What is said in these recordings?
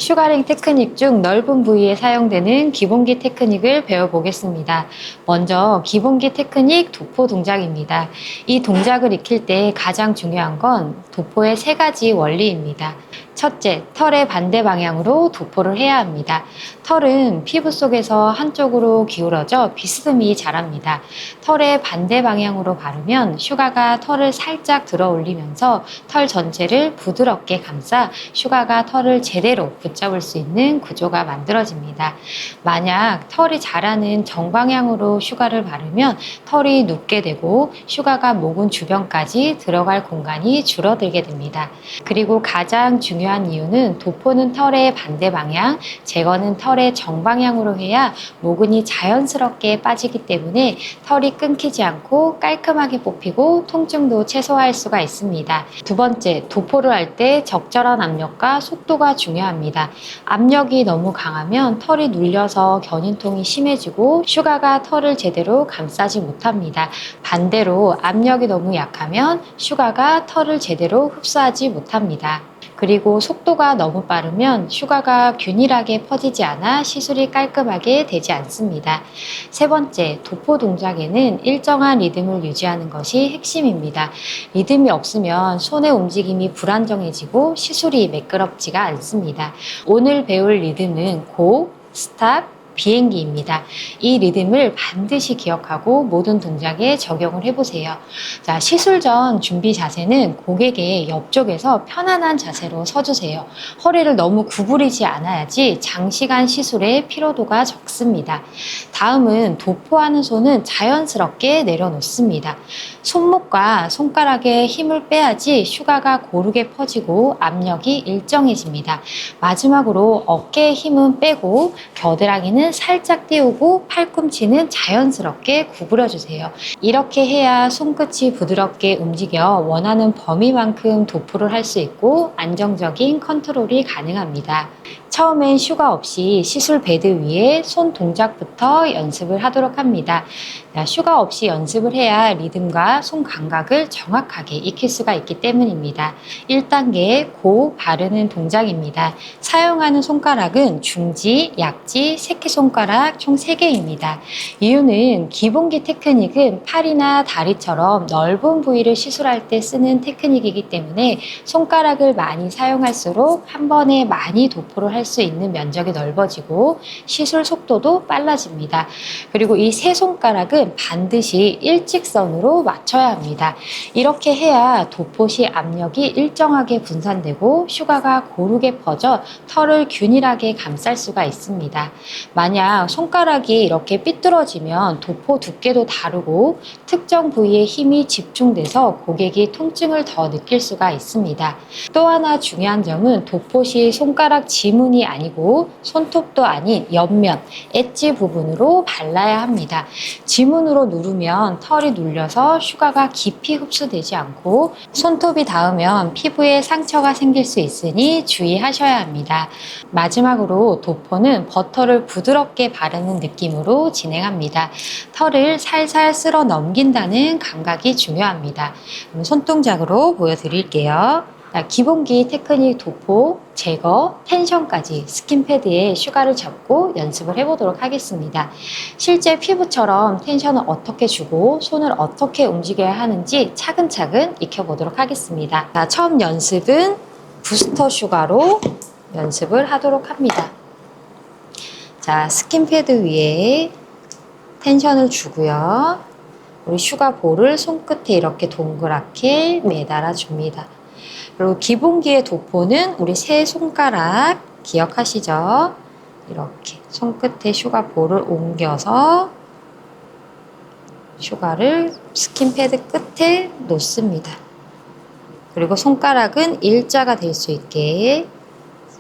슈가링 테크닉 중 넓은 부위에 사용되는 기본기 테크닉을 배워보겠습니다. 먼저 기본기 테크닉 도포 동작입니다. 이 동작을 익힐 때 가장 중요한 건 도포의 세 가지 원리입니다. 첫째, 털의 반대 방향으로 도포를 해야 합니다. 털은 피부 속에서 한쪽으로 기울어져 비스듬히 자랍니다. 털의 반대 방향으로 바르면 슈가가 털을 살짝 들어 올리면서 털 전체를 부드럽게 감싸 슈가가 털을 제대로 붙잡을 수 있는 구조가 만들어집니다. 만약 털이 자라는 정방향으로 슈가를 바르면 털이 눕게 되고 슈가가 모근 주변까지 들어갈 공간이 줄어들게 됩니다. 그리고 가장 중요한 이유는 도포는 털의 반대 방향, 제거는 털의 정방향으로 해야 모근이 자연스럽게 빠지기 때문에 털이 끊기지 않고 깔끔하게 뽑히고 통증도 최소화할 수가 있습니다. 두 번째, 도포를 할 때 적절한 압력과 속도가 중요합니다. 압력이 너무 강하면 털이 눌려서 견인통이 심해지고 슈가가 털을 제대로 감싸지 못합니다. 반대로 압력이 너무 약하면 슈가가 털을 제대로 흡수하지 못합니다. 그리고 속도가 너무 빠르면 슈가가 균일하게 퍼지지 않아 시술이 깔끔하게 되지 않습니다. 세 번째, 도포 동작에는 일정한 리듬을 유지하는 것이 핵심입니다. 리듬이 없으면 손의 움직임이 불안정해지고 시술이 매끄럽지가 않습니다. 오늘 배울 리듬은 고, 스탑, 비행기입니다. 이 리듬을 반드시 기억하고 모든 동작에 적용을 해보세요. 자, 시술 전 준비 자세는 고객의 옆쪽에서 편안한 자세로 서주세요. 허리를 너무 구부리지 않아야지 장시간 시술에 피로도가 적습니다. 다음은 도포하는 손은 자연스럽게 내려놓습니다. 손목과 손가락에 힘을 빼야지 슈가가 고르게 퍼지고 압력이 일정해집니다. 마지막으로 어깨에 힘은 빼고 겨드랑이는 살짝 띄우고 팔꿈치는 자연스럽게 구부려주세요. 이렇게 해야 손끝이 부드럽게 움직여 원하는 범위만큼 도포를 할 수 있고 안정적인 컨트롤이 가능합니다. 처음엔 슈가 없이 시술 베드 위에 손 동작부터 연습을 하도록 합니다. 슈가 없이 연습을 해야 리듬과 손 감각을 정확하게 익힐 수가 있기 때문입니다. 1단계 고 바르는 동작입니다. 사용하는 손가락은 중지, 약지, 새끼손가락 총 3개입니다. 이유는 기본기 테크닉은 팔이나 다리처럼 넓은 부위를 시술할 때 쓰는 테크닉이기 때문에 손가락을 많이 사용할수록 한 번에 많이 도포를 할 수 있는 면적이 넓어지고 시술 속도도 빨라집니다. 그리고 이 세 손가락은 반드시 일직선으로 맞춰야 합니다. 이렇게 해야 도포 시 압력이 일정하게 분산되고 슈가가 고르게 퍼져 털을 균일하게 감쌀 수가 있습니다. 만약 손가락이 이렇게 삐뚤어지면 도포 두께도 다르고 특정 부위에 힘이 집중돼서 고객이 통증을 더 느낄 수가 있습니다. 또 하나 중요한 점은 도포 시 손가락 지문이 아니고 손톱도 아닌 옆면, 엣지 부분으로 발라야 합니다. 지문으로 누르면 털이 눌려서 슈가가 깊이 흡수되지 않고 손톱이 닿으면 피부에 상처가 생길 수 있으니 주의하셔야 합니다. 마지막으로 도포는 버터를 부드럽게 바르는 느낌으로 진행합니다. 털을 살살 쓸어 넘긴다는 감각이 중요합니다. 그럼 손동작으로 보여드릴게요. 기본기 테크닉 도포, 제거, 텐션까지 스킨패드에 슈가를 잡고 연습을 해보도록 하겠습니다. 실제 피부처럼 텐션을 어떻게 주고 손을 어떻게 움직여야 하는지 차근차근 익혀보도록 하겠습니다. 자, 처음 연습은 부스터 슈가로 연습을 하도록 합니다. 자, 스킨패드 위에 텐션을 주고요. 우리 슈가 볼을 손끝에 이렇게 동그랗게 매달아 줍니다. 그리고 기본기의 도포는 우리 세 손가락 기억하시죠? 이렇게 손끝에 슈가 볼을 옮겨서 슈가를 스킨패드 끝에 놓습니다. 그리고 손가락은 일자가 될 수 있게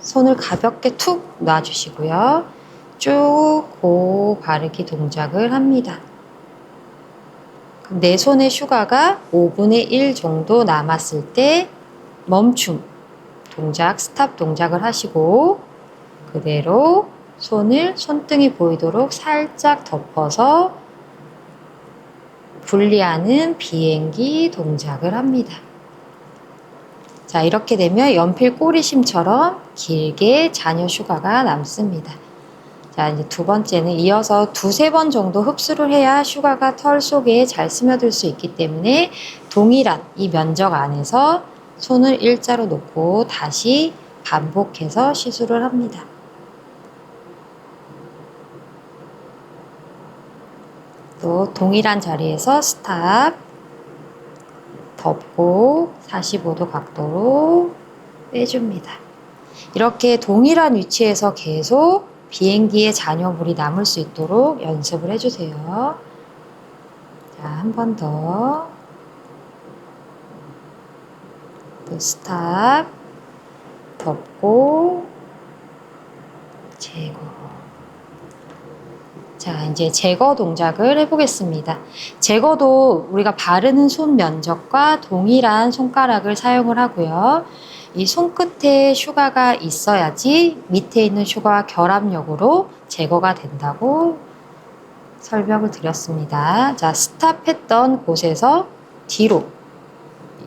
손을 가볍게 툭 놔주시고요. 쭉 고 바르기 동작을 합니다. 내 손의 슈가가 5분의 1 정도 남았을 때 멈춤 동작, 스탑 동작을 하시고 그대로 손을 손등이 보이도록 살짝 덮어서 분리하는 비행기 동작을 합니다. 자, 이렇게 되면 연필 꼬리심처럼 길게 잔여 슈가가 남습니다. 자, 이제 두 번째는 이어서 두세 번 정도 흡수를 해야 슈가가 털 속에 잘 스며들 수 있기 때문에 동일한 이 면적 안에서 손을 일자로 놓고 다시 반복해서 시술을 합니다. 또 동일한 자리에서 스탑, 덮고 45도 각도로 빼줍니다. 이렇게 동일한 위치에서 계속 비행기에 잔여물이 남을 수 있도록 연습을 해주세요. 자, 한 번 더. 또 스탑, 덮고, 제거. 자, 이제 제거 동작을 해보겠습니다. 제거도 우리가 바르는 손 면적과 동일한 손가락을 사용을 하고요. 이 손끝에 슈가가 있어야지 밑에 있는 슈가와 결합력으로 제거가 된다고 설명을 드렸습니다. 자, 스탑했던 곳에서 뒤로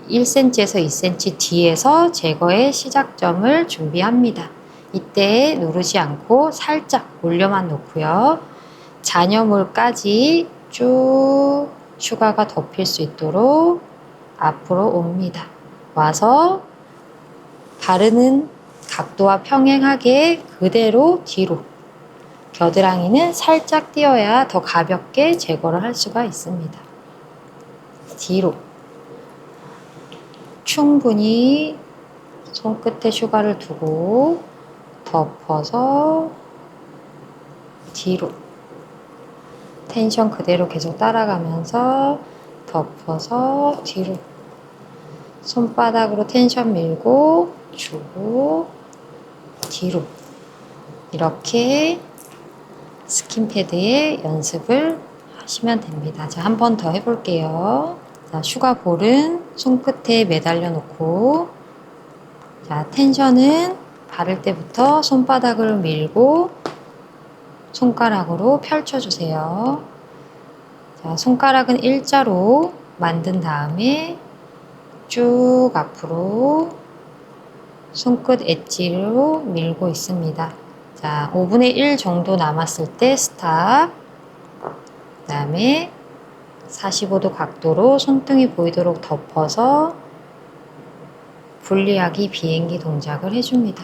1cm에서 2cm 뒤에서 제거의 시작점을 준비합니다. 이때 누르지 않고 살짝 올려만 놓고요. 잔여물까지 쭉 슈가가 덮일 수 있도록 앞으로 옵니다. 와서 바르는 각도와 평행하게 그대로 뒤로. 겨드랑이는 살짝 띄어야 더 가볍게 제거를 할 수가 있습니다. 뒤로. 충분히 손끝에 슈가를 두고 덮어서 뒤로. 텐션 그대로 계속 따라가면서 덮어서 뒤로. 손바닥으로 텐션 밀고 주고 뒤로. 이렇게 스킨패드의 연습을 하시면 됩니다. 자, 한 번 더 해볼게요. 자, 슈가볼은 손끝에 매달려 놓고, 자, 텐션은 바를 때부터 손바닥을 밀고 손가락으로 펼쳐주세요. 자, 손가락은 일자로 만든 다음에 쭉 앞으로 손끝 엣지로 밀고 있습니다. 자, 5분의 1 정도 남았을 때 스탑. 그 다음에 45도 각도로 손등이 보이도록 덮어서 분리하기 비행기 동작을 해줍니다.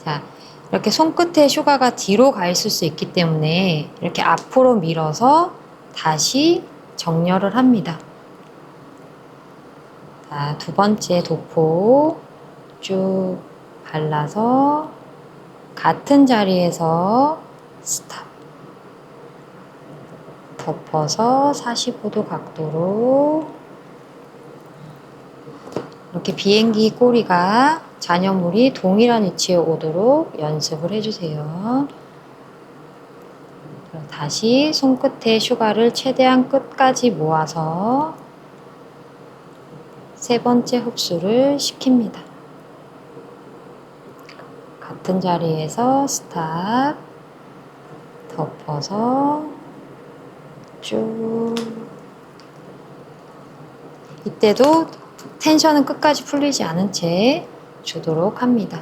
자, 이렇게 손끝에 슈가가 뒤로 가 있을 수 있기 때문에 이렇게 앞으로 밀어서 다시 정렬을 합니다. 자, 두 번째 도포 쭉 발라서 같은 자리에서 스탑. 덮어서 45도 각도로 이렇게 비행기 꼬리가 잔여물이 동일한 위치에 오도록 연습을 해주세요. 다시 손끝에 슈가를 최대한 끝까지 모아서 세 번째 흡수를 시킵니다. 같은 자리에서 스탑, 덮어서 쭉. 이때도 텐션은 끝까지 풀리지 않은 채 주도록 합니다.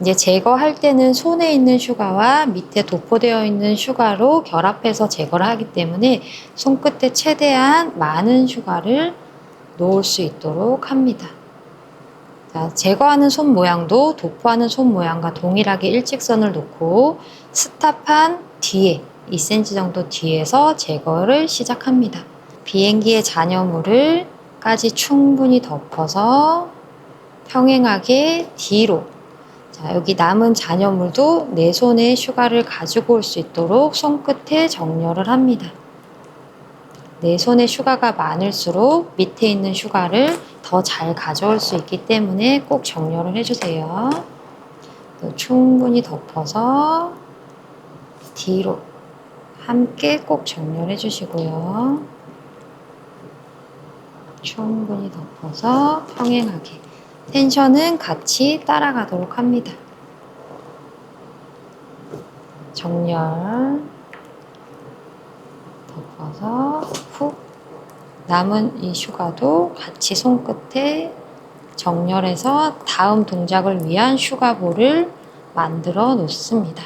이제 제거할 때는 손에 있는 슈가와 밑에 도포되어 있는 슈가로 결합해서 제거를 하기 때문에 손끝에 최대한 많은 슈가를 놓을 수 있도록 합니다. 자, 제거하는 손 모양도 도포하는 손 모양과 동일하게 일직선을 놓고 스탑한 뒤에 2cm 정도 뒤에서 제거를 시작합니다. 비행기의 잔여물을 까지 충분히 덮어서 평행하게 뒤로. 자, 여기 남은 잔여물도 내 손에 슈가를 가지고 올 수 있도록 손끝에 정렬을 합니다. 내 손에 슈가가 많을수록 밑에 있는 슈가를 더 잘 가져올 수 있기 때문에 꼭 정렬을 해주세요. 또 충분히 덮어서 뒤로 함께 꼭 정렬해 주시고요. 충분히 덮어서 평행하게. 텐션은 같이 따라가도록 합니다. 정렬. 덮어서 훅. 남은 이 슈가도 같이 손끝에 정렬해서 다음 동작을 위한 슈가볼을 만들어 놓습니다.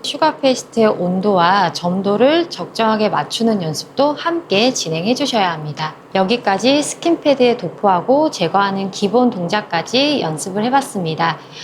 슈가 페이스트의 온도와 점도를 적정하게 맞추는 연습도 함께 진행해 주셔야 합니다. 여기까지 스킨패드에 도포하고 제거하는 기본 동작까지 연습을 해봤습니다.